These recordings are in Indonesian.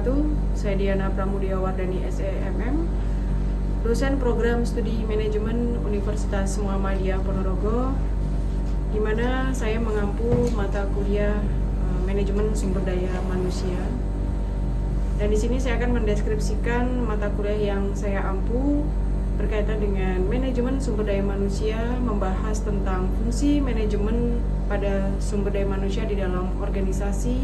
wabarakatuh. Saya Diana Pramudiawardani SEMM, dosen program studi manajemen Universitas Muhammadiyah Ponorogo, di mana saya mengampu mata kuliah manajemen sumber daya manusia. Dan di sini saya akan mendeskripsikan mata kuliah yang saya ampu berkaitan dengan manajemen sumber daya manusia, membahas tentang fungsi manajemen pada sumber daya manusia di dalam organisasi,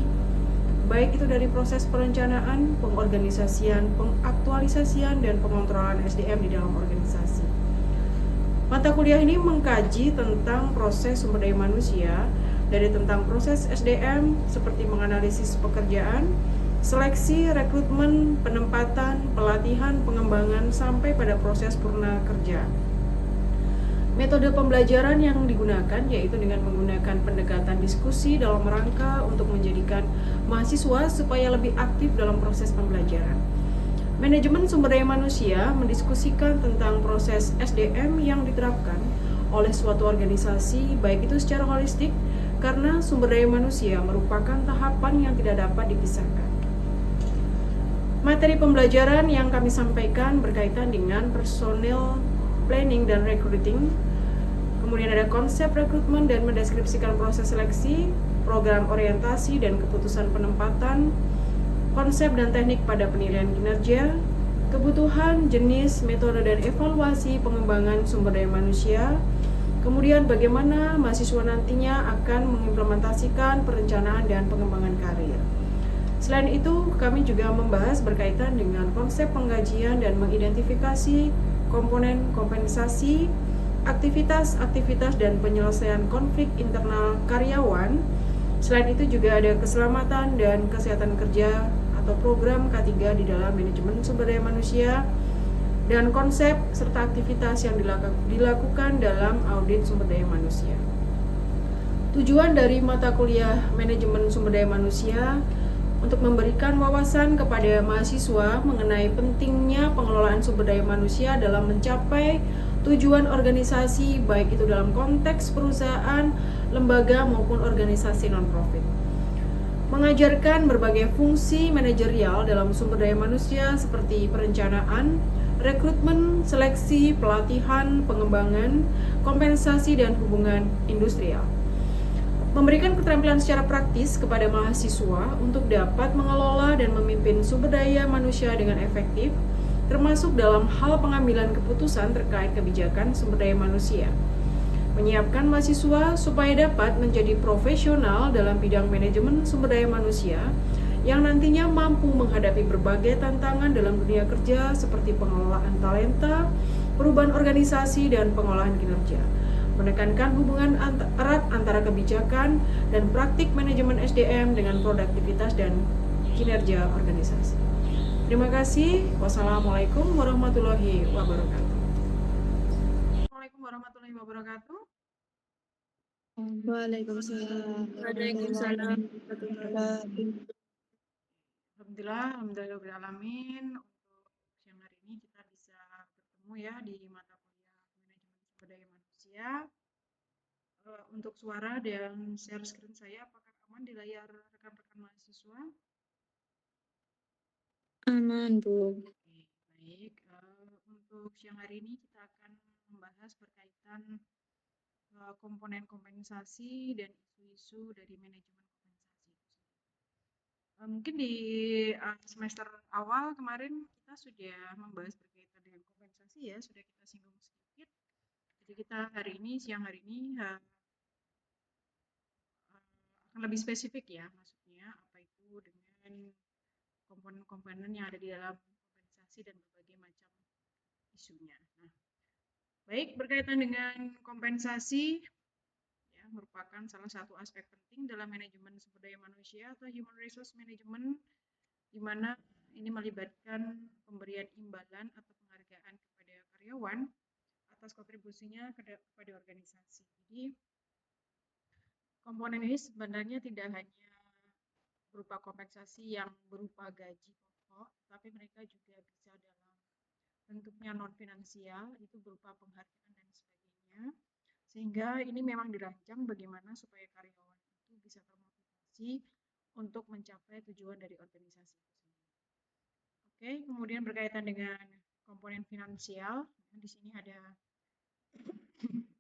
baik itu dari proses perencanaan, pengorganisasian, pengaktualisasian, dan pengontrolan SDM di dalam organisasi. Mata kuliah ini mengkaji tentang proses sumber daya manusia, dari tentang proses SDM seperti menganalisis pekerjaan, seleksi, rekrutmen, penempatan, pelatihan, pengembangan, sampai pada proses purna kerja. Metode pembelajaran yang digunakan yaitu dengan menggunakan pendekatan diskusi dalam rangka untuk menjadikan mahasiswa supaya lebih aktif dalam proses pembelajaran. Manajemen sumber daya manusia mendiskusikan tentang proses SDM yang diterapkan oleh suatu organisasi, baik itu secara holistik, karena sumber daya manusia merupakan tahapan yang tidak dapat dipisahkan. Materi pembelajaran yang kami sampaikan berkaitan dengan personel planning dan recruiting. Kemudian ada konsep rekrutmen dan mendeskripsikan proses seleksi, program orientasi dan keputusan penempatan, konsep dan teknik pada penilaian kinerja, kebutuhan, jenis, metode dan evaluasi pengembangan sumber daya manusia, kemudian bagaimana mahasiswa nantinya akan mengimplementasikan perencanaan dan pengembangan karir. Selain itu, kami juga membahas berkaitan dengan konsep penggajian dan mengidentifikasi komponen kompensasi, aktivitas-aktivitas dan penyelesaian konflik internal karyawan. Selain itu juga ada keselamatan dan kesehatan kerja atau program K3 di dalam manajemen sumber daya manusia, dan konsep serta aktivitas yang dilakukan dalam audit sumber daya manusia. Tujuan dari mata kuliah manajemen sumber daya manusia untuk memberikan wawasan kepada mahasiswa mengenai pentingnya pengelolaan sumber daya manusia dalam mencapai tujuan organisasi, baik itu dalam konteks perusahaan, lembaga maupun organisasi non-profit. Mengajarkan berbagai fungsi manajerial dalam sumber daya manusia seperti perencanaan, rekrutmen, seleksi, pelatihan, pengembangan, kompensasi, dan hubungan industrial. Memberikan keterampilan secara praktis kepada mahasiswa untuk dapat mengelola dan memimpin sumber daya manusia dengan efektif, termasuk dalam hal pengambilan keputusan terkait kebijakan sumber daya manusia. Menyiapkan mahasiswa supaya dapat menjadi profesional dalam bidang manajemen sumber daya manusia yang nantinya mampu menghadapi berbagai tantangan dalam dunia kerja seperti pengelolaan talenta, perubahan organisasi, dan pengolahan kinerja. Menekankan hubungan erat antara kebijakan dan praktik manajemen SDM dengan produktivitas dan kinerja organisasi. Terima kasih. Wassalamualaikum warahmatullahi wabarakatuh. Assalamualaikum warahmatullahi wabarakatuh. Waalaikumsalam warahmatullahi Waalaikumsalam. wabarakatuh. Alhamdulillahirrahmanirrahim. Untuk siang hari ini kita bisa bertemu ya di mata kuliah manajemen sumber daya manusia. Untuk suara dan share screen saya apakah aman di layar rekan-rekan mahasiswa? Aman, Bu. Oke, baik. Untuk siang hari ini kita akan membahas berkaitan komponen kompensasi dan isu-isu dari manajemen kompensasi. Mungkin di semester awal kemarin kita sudah membahas berkaitan dengan kompensasi ya, sudah kita singgung sedikit. Jadi kita hari ini, siang hari ini akan lebih spesifik ya, maksudnya apa itu dengan komponen-komponen yang ada di dalam kompensasi dan berbagai macam isunya. Nah, baik, berkaitan dengan kompensasi ya, merupakan salah satu aspek penting dalam manajemen sumber daya manusia atau human resource management, di mana ini melibatkan pemberian imbalan atau penghargaan kepada karyawan atas kontribusinya kepada organisasi. Jadi komponen ini sebenarnya tidak hanya berupa kompensasi yang berupa gaji pokok, tapi mereka juga bisa dalam bentuknya non finansial, itu berupa penghargaan dan sebagainya. Sehingga ini memang dirancang bagaimana supaya karyawan itu bisa termotivasi untuk mencapai tujuan dari organisasi itu sendiri. Oke, kemudian berkaitan dengan komponen finansial, di sini ada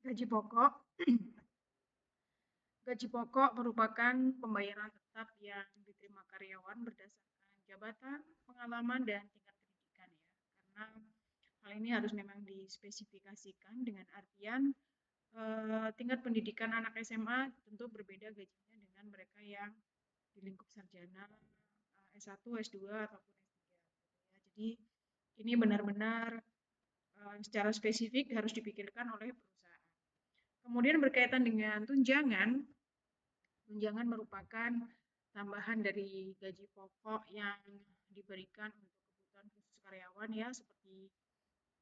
gaji pokok. Gaji pokok merupakan pembayaran tetap yang diterima karyawan berdasarkan jabatan, pengalaman, dan tingkat pendidikan ya. Karena hal ini harus memang dispesifikasikan dengan artian tingkat pendidikan anak SMA tentu berbeda gajinya dengan mereka yang di lingkup sarjana S1, S2 ataupun S3 gitu ya. Jadi ini benar-benar secara spesifik harus dipikirkan oleh perusahaan. Kemudian berkaitan dengan tunjangan, tunjangan merupakan tambahan dari gaji pokok yang diberikan untuk kebutuhan khusus karyawan ya, seperti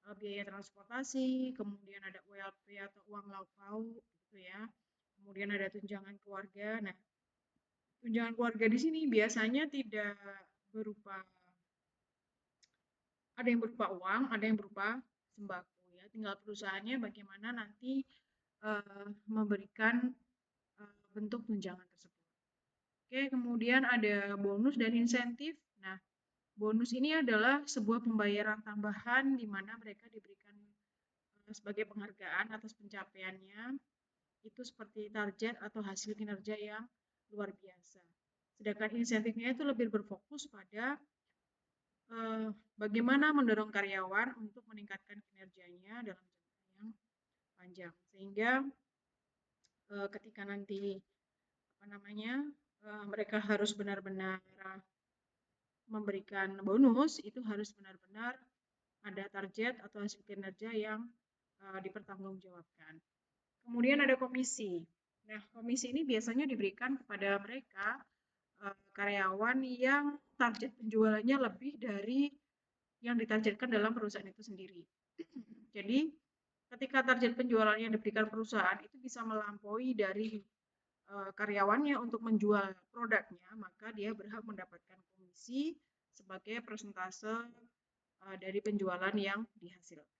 biaya transportasi, kemudian ada ULP atau uang lauk pauk gitu ya. Kemudian ada tunjangan keluarga. Nah, tunjangan keluarga di sini biasanya tidak berupa, ada yang berupa uang, ada yang berupa sembako ya. Tinggal perusahaannya bagaimana nanti memberikan bentuk tunjangan tersebut. Oke, kemudian ada bonus dan insentif. Nah, bonus ini adalah sebuah pembayaran tambahan di mana mereka diberikan sebagai penghargaan atas pencapaiannya, itu seperti target atau hasil kinerja yang luar biasa. Sedangkan insentifnya itu lebih berfokus pada bagaimana mendorong karyawan untuk meningkatkan kinerjanya dalam jangka yang panjang. Sehingga ketika nanti mereka harus benar-benar memberikan bonus, itu harus benar-benar ada target atau hasil kinerja yang dipertanggungjawabkan. Kemudian ada komisi. Nah, komisi ini biasanya diberikan kepada mereka karyawan yang target penjualannya lebih dari yang ditargetkan dalam perusahaan itu sendiri. Jadi, ketika target penjualan yang diberikan perusahaan itu bisa melampaui dari karyawannya untuk menjual produknya, maka dia berhak mendapatkan komisi sebagai persentase dari penjualan yang dihasilkan.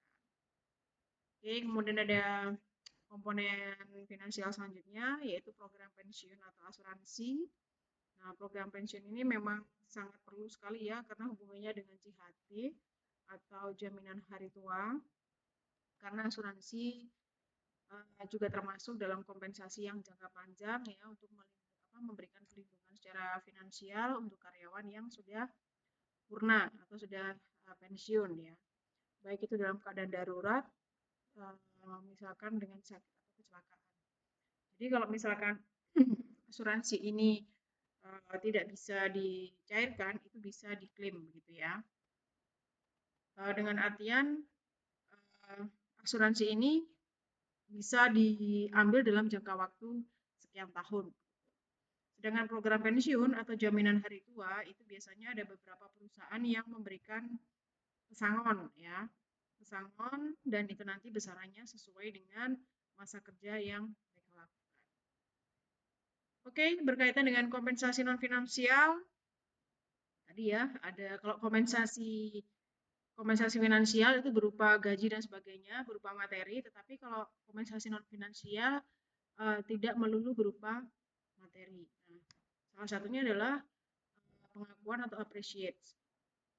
Oke, kemudian ada komponen finansial selanjutnya, yaitu program pensiun atau asuransi. Nah, program pensiun ini memang sangat perlu sekali ya, karena hubungannya dengan JHT atau jaminan hari tua, karena asuransi juga termasuk dalam kompensasi yang jangka panjang ya, untuk memberikan perlindungan secara finansial untuk karyawan yang sudah purna atau sudah pensiun ya, baik itu dalam keadaan darurat, misalkan dengan sakit atau kecelakaan. Jadi kalau misalkan asuransi ini tidak bisa dicairkan, itu bisa diklaim begitu ya. Dengan artian asuransi ini bisa diambil dalam jangka waktu sekian tahun. Sedangkan program pensiun atau jaminan hari tua itu biasanya ada beberapa perusahaan yang memberikan pesangon ya, pesangon, dan itu nanti besarannya sesuai dengan masa kerja yang mereka lakukan. Oke, berkaitan dengan kompensasi non finansial tadi ya, ada kalau kompensasi finansial itu berupa gaji dan sebagainya, berupa materi, tetapi kalau kompensasi non finansial tidak melulu berupa materi. Nah, salah satunya adalah pengakuan atau appreciate.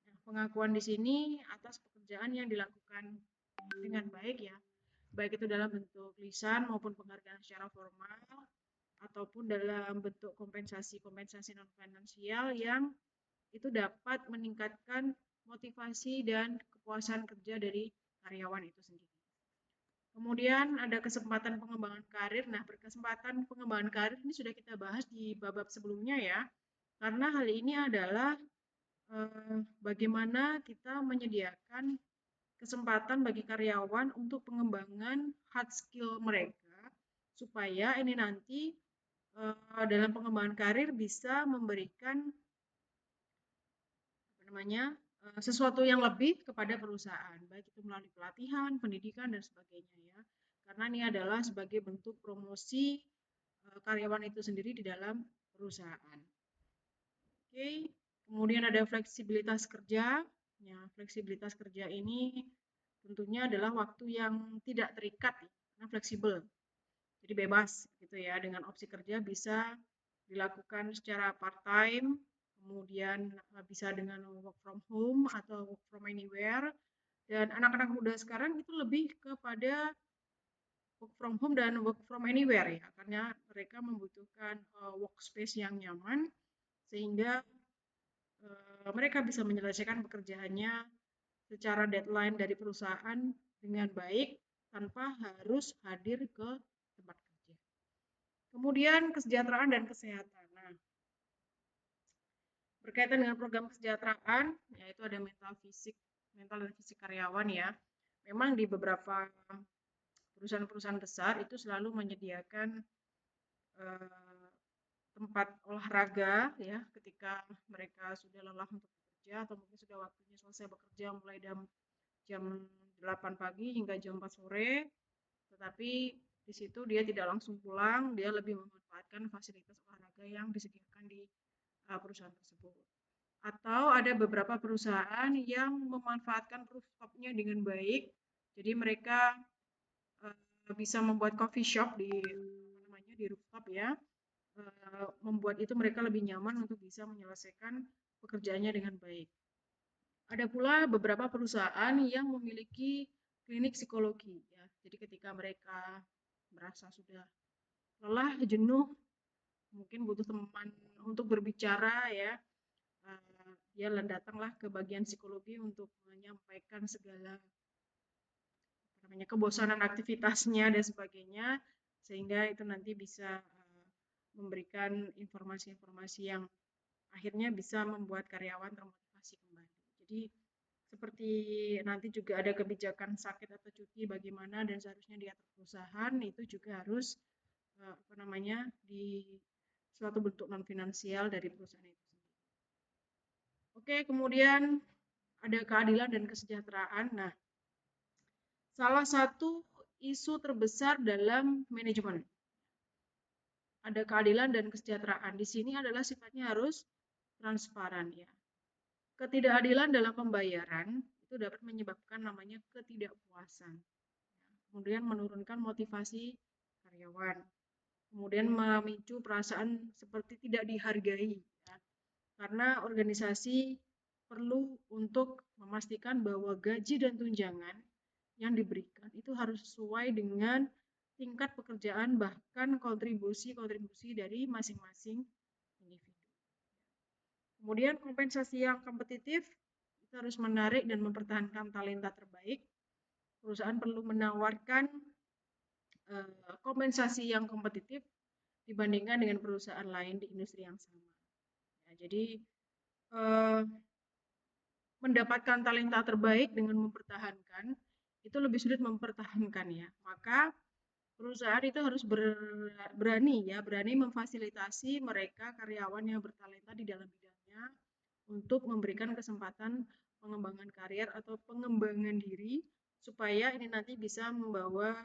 Nah, pengakuan di sini atas pekerjaan yang dilakukan dengan baik ya, baik itu dalam bentuk lisan maupun penghargaan secara formal, ataupun dalam bentuk kompensasi non finansial yang itu dapat meningkatkan motivasi dan kepuasan kerja dari karyawan itu sendiri. Kemudian ada kesempatan pengembangan karir. Nah, berkesempatan pengembangan karir ini sudah kita bahas di bab sebelumnya ya, karena hal ini adalah bagaimana kita menyediakan kesempatan bagi karyawan untuk pengembangan hard skill mereka, supaya ini nanti dalam pengembangan karir bisa memberikan sesuatu yang lebih kepada perusahaan, baik itu melalui pelatihan, pendidikan, dan sebagainya ya. Karena ini adalah sebagai bentuk promosi karyawan itu sendiri di dalam perusahaan. Oke, kemudian ada fleksibilitas kerja. Ya, fleksibilitas kerja ini tentunya adalah waktu yang tidak terikat, karena fleksibel. Jadi bebas gitu ya, dengan opsi kerja bisa dilakukan secara part-time, kemudian bisa dengan work from home atau work from anywhere. Dan anak-anak muda sekarang itu lebih kepada work from home dan work from anywhere ya, karena mereka membutuhkan workspace yang nyaman sehingga mereka bisa menyelesaikan pekerjaannya secara deadline dari perusahaan dengan baik tanpa harus hadir ke tempat kerja. Kemudian kesejahteraan dan kesehatan. Nah, berkaitan dengan program kesejahteraan, yaitu ada mental dan fisik karyawan ya. Memang di beberapa perusahaan-perusahaan besar itu selalu menyediakan tempat olahraga ya ketika mereka sudah lelah untuk bekerja atau mungkin sudah waktunya selesai bekerja mulai jam 8 pagi hingga jam 4 sore. Tetapi di situ dia tidak langsung pulang, dia lebih memanfaatkan fasilitas olahraga yang disediakan di perusahaan tersebut. Atau ada beberapa perusahaan yang memanfaatkan rooftop-nya dengan baik. Jadi mereka bisa membuat coffee shop di rooftop ya. Membuat itu mereka lebih nyaman untuk bisa menyelesaikan pekerjaannya dengan baik. Ada pula beberapa perusahaan yang memiliki klinik psikologi ya. Jadi ketika mereka merasa sudah lelah, jenuh, mungkin butuh teman untuk berbicara ya, dia datanglah ke bagian psikologi untuk menyampaikan segala kebosanan aktivitasnya dan sebagainya, sehingga itu nanti bisa memberikan informasi-informasi yang akhirnya bisa membuat karyawan termotivasi kembali. Jadi seperti nanti juga ada kebijakan sakit atau cuti bagaimana dan seharusnya diatur perusahaan, itu juga harus di suatu bentuk non finansial dari perusahaan itu sendiri. Oke, kemudian ada keadilan dan kesejahteraan. Nah, salah satu isu terbesar dalam manajemen ada keadilan dan kesejahteraan. Di sini adalah sifatnya harus transparan ya. Ketidakadilan dalam pembayaran itu dapat menyebabkan namanya ketidakpuasan. Kemudian menurunkan motivasi karyawan. Kemudian memicu perasaan seperti tidak dihargai. Ya. Karena organisasi perlu untuk memastikan bahwa gaji dan tunjangan yang diberikan itu harus sesuai dengan tingkat pekerjaan bahkan kontribusi dari masing-masing individu. Kemudian kompensasi yang kompetitif itu harus menarik dan mempertahankan talenta terbaik. Perusahaan perlu menawarkan kompensasi yang kompetitif dibandingkan dengan perusahaan lain di industri yang sama. Ya, jadi mendapatkan talenta terbaik dengan mempertahankan itu lebih sulit mempertahankan ya. Maka perusahaan itu harus berani memfasilitasi mereka karyawan yang bertalenta di dalam bidangnya untuk memberikan kesempatan pengembangan karir atau pengembangan diri supaya ini nanti bisa membawa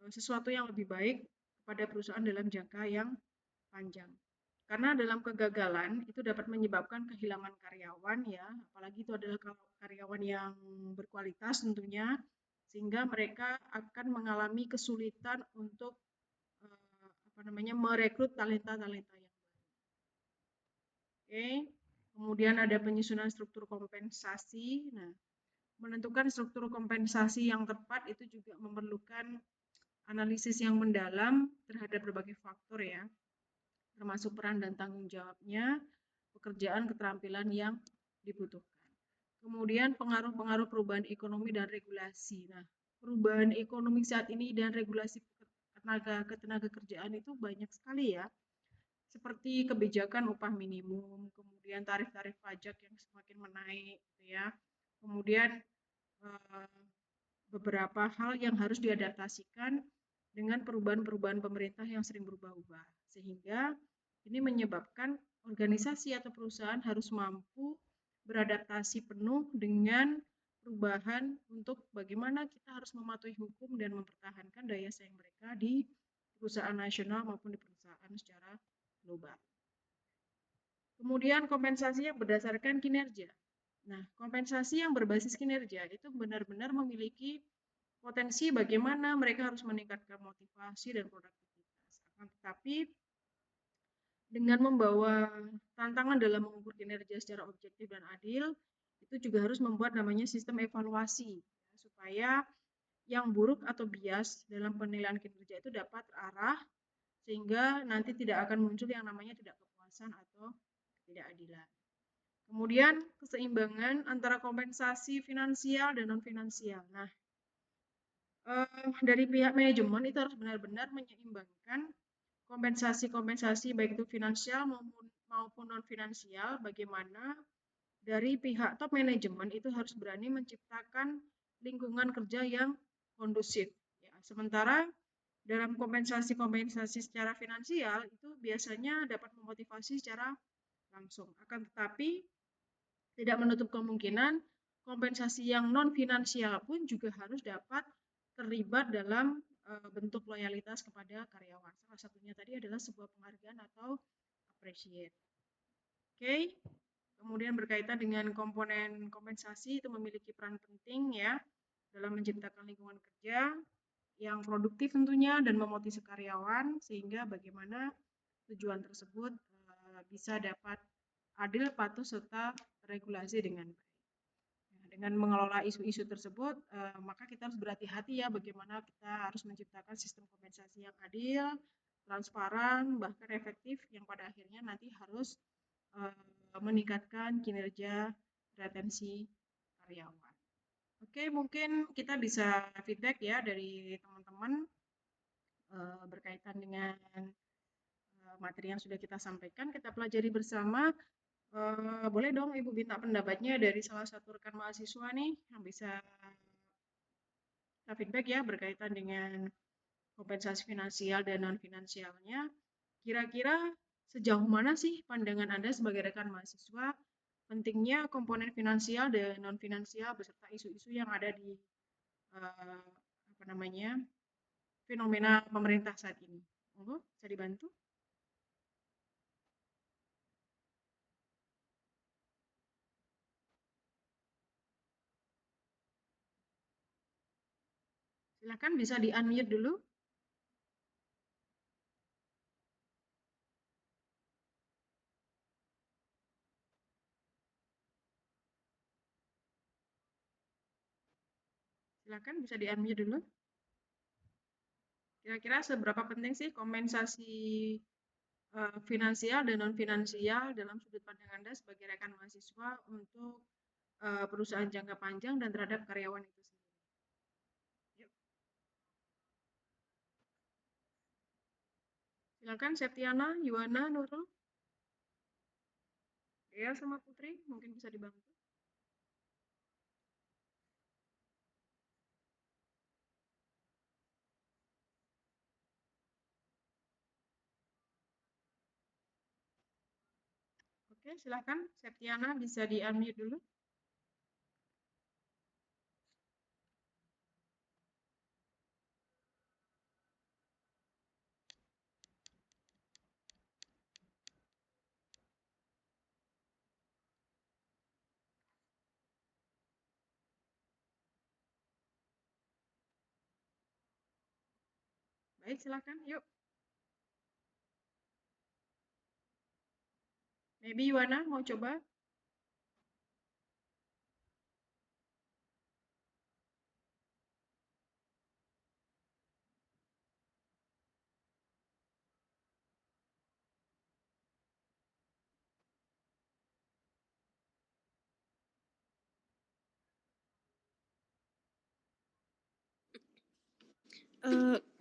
sesuatu yang lebih baik kepada perusahaan dalam jangka yang panjang. Karena dalam kegagalan itu dapat menyebabkan kehilangan karyawan ya, apalagi itu adalah karyawan yang berkualitas tentunya, sehingga mereka akan mengalami kesulitan untuk merekrut talenta-talenta yang baru. Oke, kemudian ada penyusunan struktur kompensasi. Nah, menentukan struktur kompensasi yang tepat itu juga memerlukan analisis yang mendalam terhadap berbagai faktor ya, termasuk peran dan tanggung jawabnya, pekerjaan, keterampilan yang dibutuhkan. Kemudian pengaruh-pengaruh perubahan ekonomi dan regulasi. Nah, perubahan ekonomi saat ini dan regulasi ketenaga kerjaan itu banyak sekali ya. Seperti kebijakan upah minimum, kemudian tarif-tarif pajak yang semakin menaik gitu ya. Kemudian beberapa hal yang harus diadaptasikan dengan perubahan-perubahan pemerintah yang sering berubah-ubah. Sehingga ini menyebabkan organisasi atau perusahaan harus mampu beradaptasi penuh dengan perubahan untuk bagaimana kita harus mematuhi hukum dan mempertahankan daya saing mereka di perusahaan nasional maupun di perusahaan secara global. Kemudian kompensasi yang berdasarkan kinerja. Nah, kompensasi yang berbasis kinerja itu benar-benar memiliki potensi bagaimana mereka harus meningkatkan motivasi dan produktivitas. Akan tetapi dengan membawa tantangan dalam mengukur kinerja secara objektif dan adil, itu juga harus membuat namanya sistem evaluasi, ya, supaya yang buruk atau bias dalam penilaian kinerja itu dapat terarah, sehingga nanti tidak akan muncul yang namanya tidak kepuasan atau ketidakadilan. Kemudian keseimbangan antara kompensasi finansial dan non finansial. Nah, dari pihak manajemen itu harus benar-benar menyeimbangkan kompensasi-kompensasi baik itu finansial maupun non finansial. Bagaimana dari pihak top manajemen itu harus berani menciptakan lingkungan kerja yang kondusif. Ya, sementara dalam kompensasi-kompensasi secara finansial itu biasanya dapat memotivasi secara langsung. Akan tetapi tidak menutup kemungkinan kompensasi yang non finansial pun juga harus dapat terlibat dalam bentuk loyalitas kepada karyawan. Salah satunya tadi adalah sebuah penghargaan atau appreciate. Oke. Kemudian berkaitan dengan komponen kompensasi itu memiliki peran penting ya dalam menciptakan lingkungan kerja yang produktif tentunya dan memotivasi karyawan sehingga bagaimana tujuan tersebut bisa dapat adil, patuh serta regulasi dengan baik. Dengan mengelola isu-isu tersebut, maka kita harus berhati-hati ya bagaimana kita harus menciptakan sistem kompensasi yang adil, transparan, bahkan efektif yang pada akhirnya nanti harus meningkatkan kinerja retensi karyawan. Oke, mungkin kita bisa feedback ya dari teman-teman berkaitan dengan materi yang sudah kita sampaikan, kita pelajari bersama. Boleh dong Ibu minta pendapatnya dari salah satu rekan mahasiswa nih yang bisa kita feedback ya berkaitan dengan kompensasi finansial dan non finansialnya. Kira-kira sejauh mana sih pandangan Anda sebagai rekan mahasiswa pentingnya komponen finansial dan non finansial beserta isu-isu yang ada di apa namanya fenomena pemerintah saat ini? Monggo, bisa dibantu? Silakan bisa di-unmute dulu. Silakan bisa di-unmute dulu. Kira-kira seberapa penting sih kompensasi finansial dan non finansial dalam sudut pandang Anda sebagai rekan mahasiswa untuk perusahaan jangka panjang dan terhadap karyawan itu sendiri? Yuk. Silakan Septiana, Yuwana, Nurul, Dea sama Putri, mungkin bisa dibantu. Oke, silakan Septiana bisa di-unmute dulu. Baik, silakan. Yuk. Maybe Yuwana mau coba?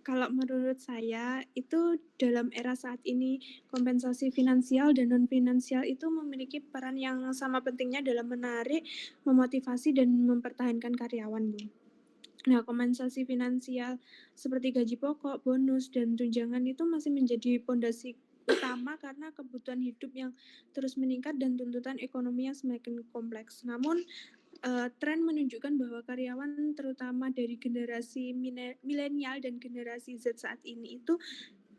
Kalau menurut saya itu dalam era saat ini kompensasi finansial dan non finansial itu memiliki peran yang sama pentingnya dalam menarik, memotivasi dan mempertahankan karyawan, Bu. Nah, kompensasi finansial seperti gaji pokok, bonus dan tunjangan itu masih menjadi pondasi utama karena kebutuhan hidup yang terus meningkat dan tuntutan ekonomi yang semakin kompleks. Namun tren menunjukkan bahwa karyawan terutama dari generasi milenial dan generasi Z saat ini itu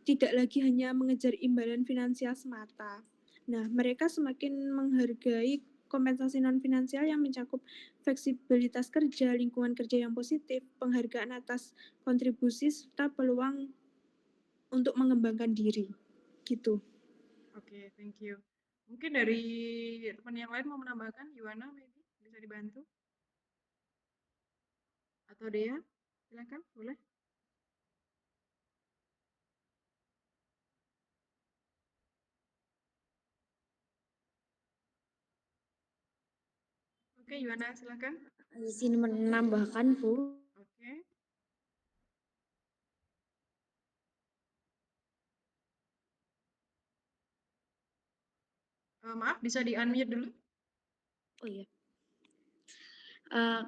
tidak lagi hanya mengejar imbalan finansial semata. Nah, mereka semakin menghargai kompensasi non finansial yang mencakup fleksibilitas kerja, lingkungan kerja yang positif, penghargaan atas kontribusi serta peluang untuk mengembangkan diri. Gitu. Oke, thank you. Mungkin dari teman yang lain mau menambahkan, Yuwana, maybe bisa dibantu? Atau Dea? Silakan, boleh. Oke, Yuwana, silakan. Izin menambahkan, Bu. Oke. Maaf, bisa di-unmute dulu? Oh iya.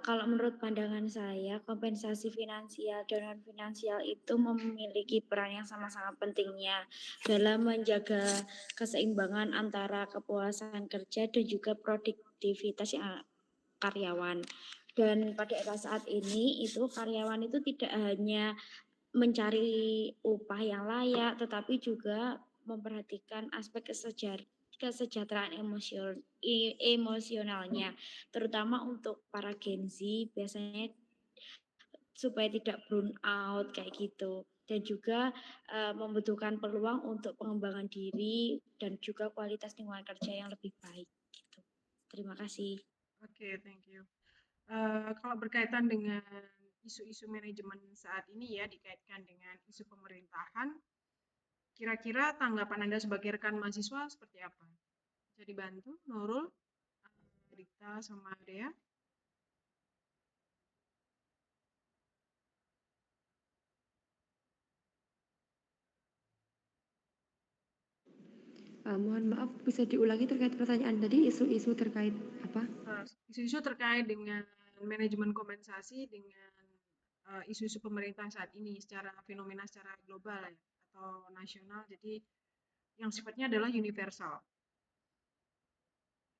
Kalau menurut pandangan saya, kompensasi finansial dan non finansial itu memiliki peran yang sama-sama pentingnya dalam menjaga keseimbangan antara kepuasan kerja dan juga produktivitas karyawan. Dan pada era saat ini itu karyawan itu tidak hanya mencari upah yang layak, tetapi juga memperhatikan aspek kesejahteraan emosionalnya, terutama untuk para Gen Z biasanya supaya tidak burn out kayak gitu, dan juga membutuhkan peluang untuk pengembangan diri dan juga kualitas lingkungan kerja yang lebih baik gitu. Terima kasih. Oke, thank you. Kalau berkaitan dengan isu-isu manajemen saat ini ya, dikaitkan dengan isu pemerintahan, kira-kira tanggapan Anda sebagai rekan mahasiswa seperti apa? Bisa dibantu, Nurul, Rita, sama Dea? Mohon maaf, bisa diulangi terkait pertanyaan tadi, isu-isu terkait apa? Isu-isu terkait dengan manajemen kompensasi dengan isu-isu pemerintah saat ini secara fenomena secara global ya, atau nasional, jadi yang sifatnya adalah universal.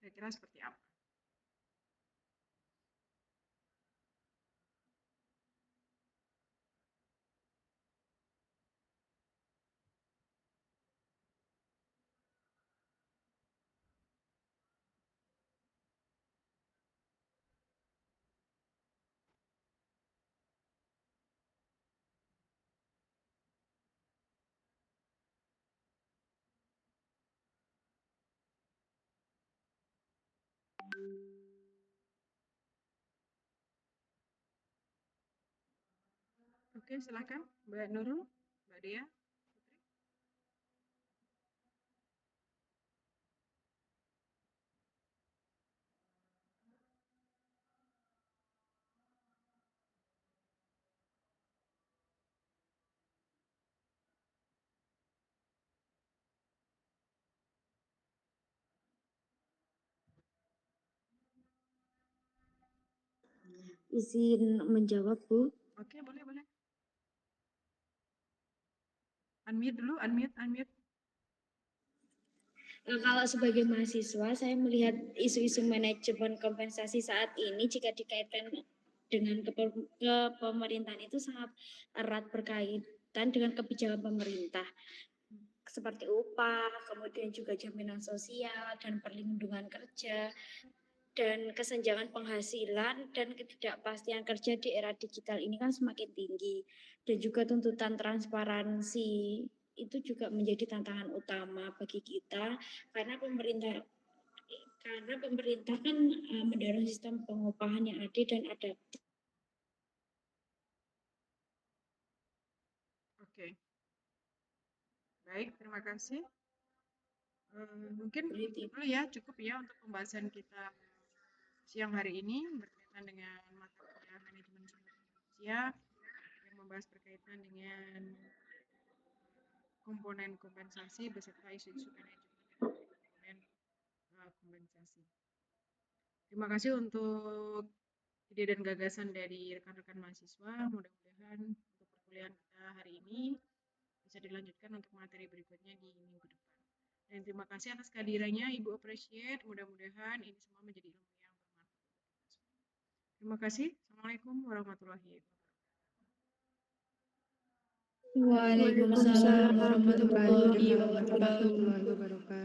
Kira-kira seperti apa? Oke, silakan Mbak Nurul, Mbak Dea. Izin menjawab, Bu. Oke, boleh, boleh. Unmute dulu, unmute. Kalau sebagai mahasiswa, saya melihat isu-isu manajemen kompensasi saat ini jika dikaitkan dengan kepemerintahan itu sangat erat berkaitan dengan kebijakan pemerintah seperti upah, kemudian juga jaminan sosial dan perlindungan kerja, dan kesenjangan penghasilan dan ketidakpastian kerja di era digital ini kan semakin tinggi, dan juga tuntutan transparansi itu juga menjadi tantangan utama bagi kita karena pemerintah kan mendorong sistem pengupahan yang adil dan adaptif. Oke. Baik, terima kasih. Mungkin dulu ya, cukup ya untuk pembahasan kita siang hari ini berkaitan dengan mata kuliah manajemen sumber daya manusia yang membahas berkaitan dengan komponen kompensasi beserta isu-isu manajemen dan komponen kompensasi. Terima kasih untuk ide dan gagasan dari rekan-rekan mahasiswa. Mudah-mudahan untuk perkuliahan kita hari ini bisa dilanjutkan untuk materi berikutnya di minggu depan. Dan terima kasih atas kehadirannya, Ibu Appreciate. Mudah-mudahan ini semua menjadi ilmu yang bermanfaat untuk kita semua. Terima kasih. Assalamualaikum warahmatullahi wabarakatuh. Waalaikumsalam warahmatullahi wabarakatuh.